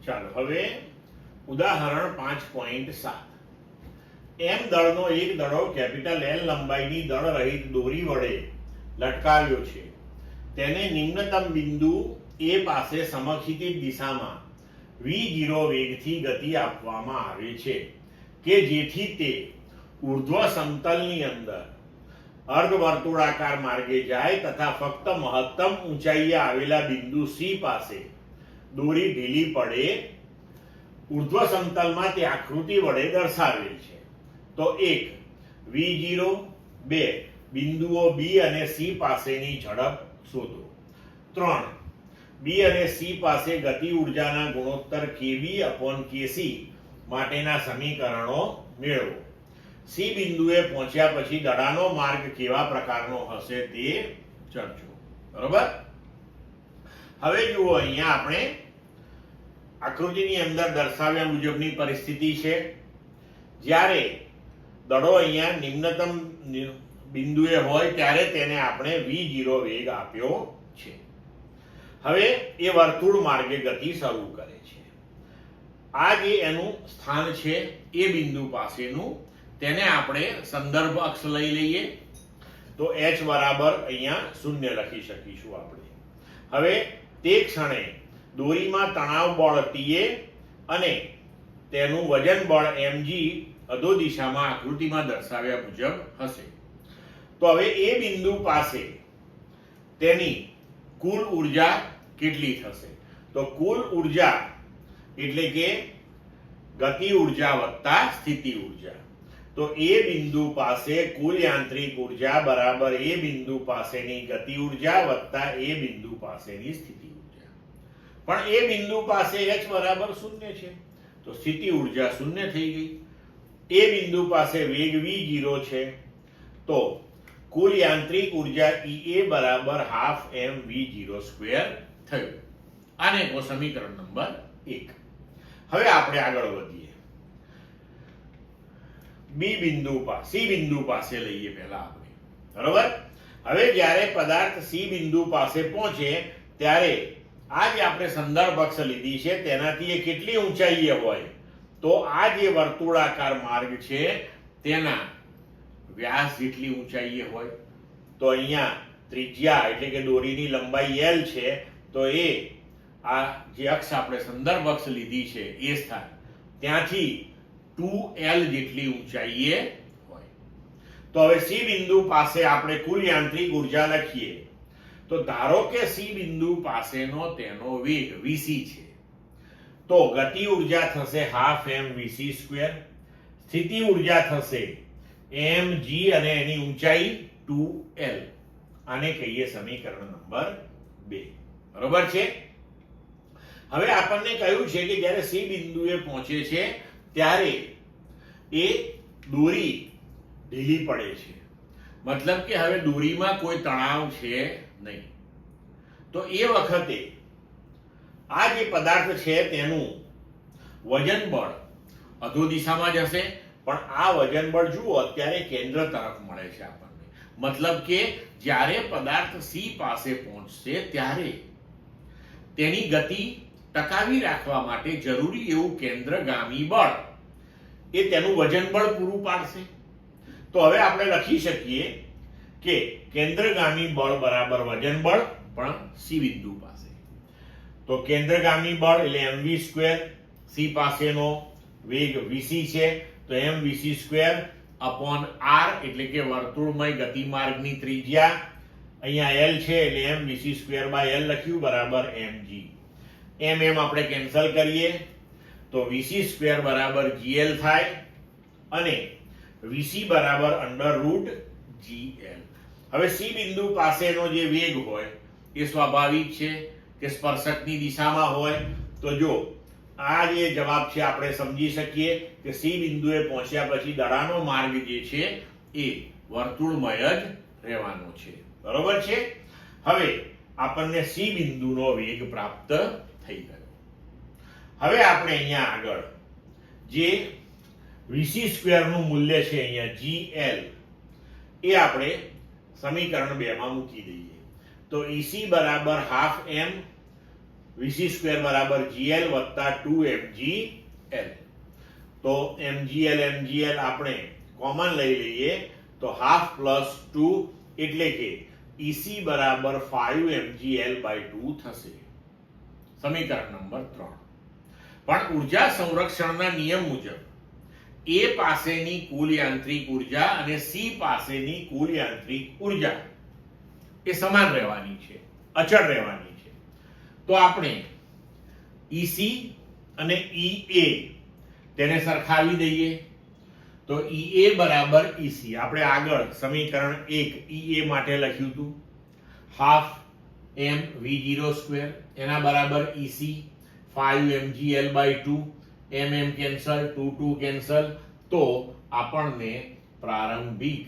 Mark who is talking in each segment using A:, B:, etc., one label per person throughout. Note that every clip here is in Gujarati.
A: ચાલો હવે ઉદાહરણ 5.7 એમ દળનો એક દડો કેપિટલ L લંબાઈની દળ રહિત દોરી વડે લટકાવ્યો છે. તેને નિમ્નતમ બિંદુ A પાસે સમક્ષિતિજ દિશામાં v0 વેગથી ગતિ આપવામાં આવે છે કે જેથી તે ઉર્ધ્વ સમતલની અંદર અર્ધવર્તુળાકાર માર્ગે જાય તથા ફક્ત મહત્તમ ઊંચાઈએ આવેલા બિંદુ C પાસે દોરી ઢીલી પડે. ઉર્ધ્વ સમતલમાં તે આકૃતિ વડે દર્શાવેલ છે. તો 1 v0, 2 બિંદુઓ B અને C પાસેની ઝડપ શોધો. 3 B અને C પાસે ગતિ ઉર્જાના ગુણોત્તર kV/kc માટેના સમીકરણો મેળવો. C બિંદુએ પહોંચ્યા પછી દડાનો માર્ગ કેવા પ્રકારનો હશે તે ચર્ચો. બરોબર. હવે જુઓ, અહીંયા આપણે આકૃતિની અંદર દર્શાવ્યા મુજબની પરિસ્થિતિ છે. જ્યારે દડો અહીંયા નિમ્નતમ બિંદુએ હોય ત્યારે તેને આપણે v0 વેગ આપ્યો છે. હવે એ વર્તુળ માર્ગે ગતિ શરૂ કરે છે. આ જે એનું સ્થાન છે એ બિંદુ પાસેનું, તેને આપણે સંદર્ભ અક્ષ લઈ લઈએ તો h બરાબર અહીંયા 0 લખી શકીશું આપણે. હવે તે ક્ષણે દોરીમાં તણાવ બળ Ta અને તેનું વજન બળ mg અધો દિશામાં આકૃતિમાં દર્શાવ્યા મુજબ હશે. તો હવે એ બિંદુ પાસે તેની કુલ ઉર્જા કેટલી થશે? તો કુલ ઉર્જા એટલે કે ગતિ ઉર્જા વત્તા સ્થિતિ ઉર્જા. તો એ બિંદુ પાસે કુલ યાંત્રિક ઉર્જા બરાબર એ બિંદુ પાસેની ગતિ ઉર્જા વત્તા એ બિંદુ પાસેની સ્થિતિ ઉર્જા. પણ એ બિંદુ પાસે h બરાબર 0 છે તો સ્થિતિ ઉર્જા 0 થઈ ગઈ. એ બિંદુ પાસે વેગ v0 છે તો કુલ યાંત્રિક ઉર્જા Ea બરાબર 12 mv02 થયું. આને કહો સમીકરણ નંબર 1. હવે આપણે આગળ વધીએ. C બિંદુ પાસે લઈએ પહેલા આપણે. બરોબર. હવે જ્યારે પદાર્થ C બિંદુ પાસે પહોંચે ત્યારે આ જે આપણે સંદર્ભ અક્ષ લીધી છે તેનાથી એ કેટલી ઊંચાઈએ હોય? તો આ જે વર્તુળાકાર માર્ગ છે તેના વ્યાસ જેટલી ઊંચાઈએ હોય. તો અહીંયા ત્રિજ્યા એટલે કે દોરીની લંબાઈ L છે તો એ આ જે અક્ષ આપણે સંદર્ભ અક્ષ લીધી છે એ સ્થાન ત્યાંથી 2L જેટલી ઊંચાઈએ હોય. તો હવે C બિંદુ પાસે આપણે કુલ યાંત્રિક ઉર્જા લખીએ તો ધારો કે C બિંદુ પાસેનો તેનો વેગ vc છે તો ગતિ ઉર્જા થશે 12 mvc², સ્થિતિ ઉર્જા થશે mg અને એની ઊંચાઈ 2L. આને કહીએ સમીકરણ નંબર 2. બરોબર છે. હવે આપણને કહ્યું છે કે જ્યારે C બિંદુએ પહોંચે છે ત્યારે એ દોરી ઢીલી પડે છે. મતલબ કે હવે દોરીમાં કોઈ તણાવ છે નહીં. તો એ વખતે આ જે પદાર્થ છે તેનું વજન બળ અધો દિશામાં જશે. પણ આ વજન બળ જુઓ અત્યારે કેન્દ્ર તરફ મળે છે આપણને. મતલબ કે જ્યારે પદાર્થ C પાસે પહોંચશે ત્યારે તેની ગતિ ટકાવી રાખવા માટે જરૂરી એવું કેન્દ્રગામી બળ એ તેનું વજન બળ પૂરું પાડશે. તો હવે આપણે લખી શકીએ કે કેન્દ્રગામી બળ બરાબર વજન બળ પણ C બિંદુ પાસે. તો કેન્દ્રગામી બળ એટલે mv², C પાસેનો વેગ vc છે તો mvc² અપોન r એટલે કે વર્તુળમય ગતિમાર્ગની ત્રિજ્યા અહીંયા L છે એટલે mvc²/L લખ્યું બરાબર mg. આપણે કેન્સલ કરીએ તો vc² બરાબર gl થાય અને vc બરાબર √gl. હવે C બિંદુ પાસેનો જે વેગ હોય એ સ્વાભાવિક છે કે સ્પર્શકની દિશામાં હોય. તો જો આ જે જવાબ છે આપણે સમજી શકીએ કે C બિંદુએ પહોંચ્યા પછી દડાનો માર્ગ જે છે એ વર્તુળમય જ રહેવાનો છે. બરોબર છે. હવે આપણને C બિંદુનો વેગ પ્રાપ્ત થઈ ગયો. હવે આપણે અહીંયા આગળ જે vc² નું મૂલ્ય છે અહીંયા gl એ આપણે સમીકરણ 2 માં મૂકી દઈએ. તો EC બરાબર 12 m વીસી સ્ક્વેર બરાબર જીએલ વત્તા 2mgl. તો mgl આપણે કોમન લઈ લઈએ તો હાફ પ્લસ 2 એટલે કે EC બરાબર 5mgl/2 થશે. સમીકરણ નંબર 3. પણ ઉર્જા સંરક્ષણના નિયમ મુજબ A પાસેની કુલ યાંત્રિક ઉર્જા અને C પાસેની કુલ યાંત્રિક ઉર્જા એ સમાન રહેવાની છે, અચળ રહેવાની છે. તો આપણે EC અને EA તેને સરખાવી દઈએ. તો EA બરાબર EC આપણે આગળ સમીકરણ 1 EA માટે લખ્યું હતું, હાફ m v0 સ્ક્વેર એના બરાબર EC 5mgl/2, mm cancel, 2 cancel. તો આપણને પ્રારંભિક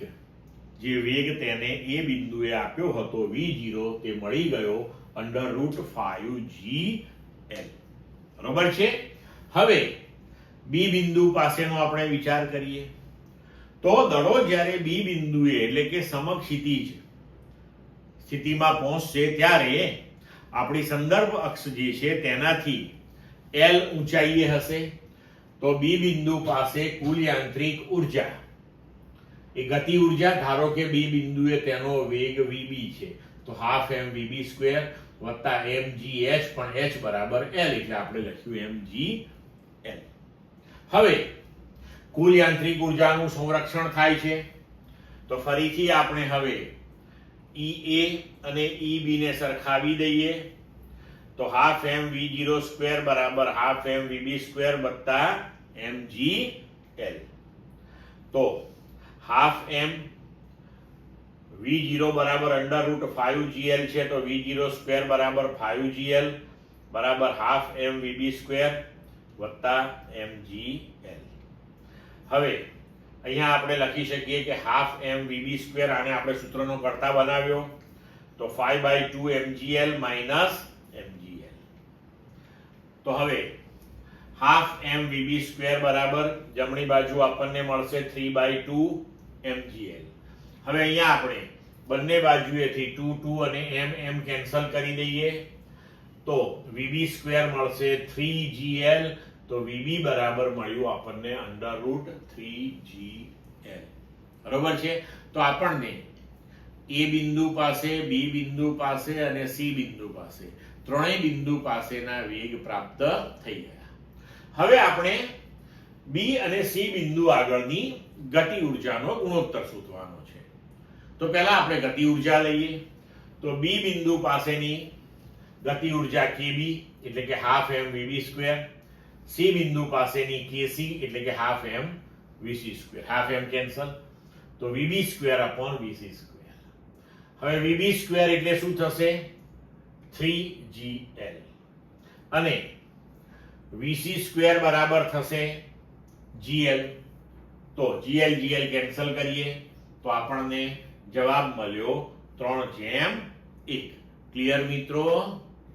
A: જે વેગ તેને એ બિંદુએ આપ્યો હતો v0 તે મળી ગયો √5gl. બરોબર છે. હવે બી બિંદુ પાસેનો આપણે વિચાર કરીએ તો દડો જ્યારે બી બિંદુએ એટલે કે સમક્ષિતિજ સ્થિતિમાં પહોંચશે ત્યારે આપણી સંદર્ભ અક્ષ જે છે તેનાથી L ઊંચાઈએ હશે. તો બી બિંદુ પાસે કુલ યાંત્રિક ઉર્જા એ ગતિ ઉર્જા, ધારો કે બી બિંદુએ તેનો વેગ vb છે તો હાફ mvb સ્ક્વેર વત્તા mgh, પણ h બરાબર L એટલે આપણે લખ્યું mgl. હવે કુલ યાંત્રિક ઉર્જાનું સંરક્ષણ થાય છે. તો ફરીથી આપણે હવે EA અને EB ને સરખાવી દઈએ. તો હાફ mv0 સ્ક્વેર બરાબર હાફ mvb સ્ક્વેર વત્તા mgl. તો હાફ m v0 બરાબર √5gl છે તો v0 સ્ક્વેર બરાબર 5gl બરાબર હાફ mvb સ્ક્વેર વત્તા mgl. હવે અહીંયા આપણે લખી શકીએ કે હાફ mvb સ્ક્વેર, આને આપણે સૂત્રનો કરતા બનાવ્યો તો 5/2 mgl માઇનસ mgl. તો હવે હાફ mvb સ્ક્વેર બરાબર જમણી બાજુ આપણને મળશે 3/2 mgl. હવે અહીંયા આપણે બંને બાજુએથી 2 અને m કેન્સલ કરી દઈએ તો vb સ્ક્વેર મળશે 3gl. તો vb બરાબર મળ્યું આપણને √3gl. બરોબર છે. તો આપણને A બિંદુ પાસે, B બિંદુ પાસે અને C બિંદુ પાસે ત્રણેય બિંદુ પાસેના વેગ પ્રાપ્ત થઈ ગયા. હવે આપણે B અને C બિંદુ આગળની ગતિ ઉર્જાનો ગુણોત્તર શોધવાનો છે. તો પહેલા આપણે ગતિ ઉર્જા લઈએ. તો B બિંદુ પાસેની ગતિ ઉર્જા kb એટલે કે હાફ mvb સ્ક્વેર, C બિંદુ પાસેની kc એટલે કે half mvc square, half m cancel. તો vb square upon vc square. હવે vb સ્ક્વેર એટલે શું થશે? 3gl. અને vc સ્ક્વેર બરાબર થશે gl. તો gl કેન્સલ કરીએ તો આપણને જવાબ મળ્યો 3/1. ક્લિયર મિત્રો?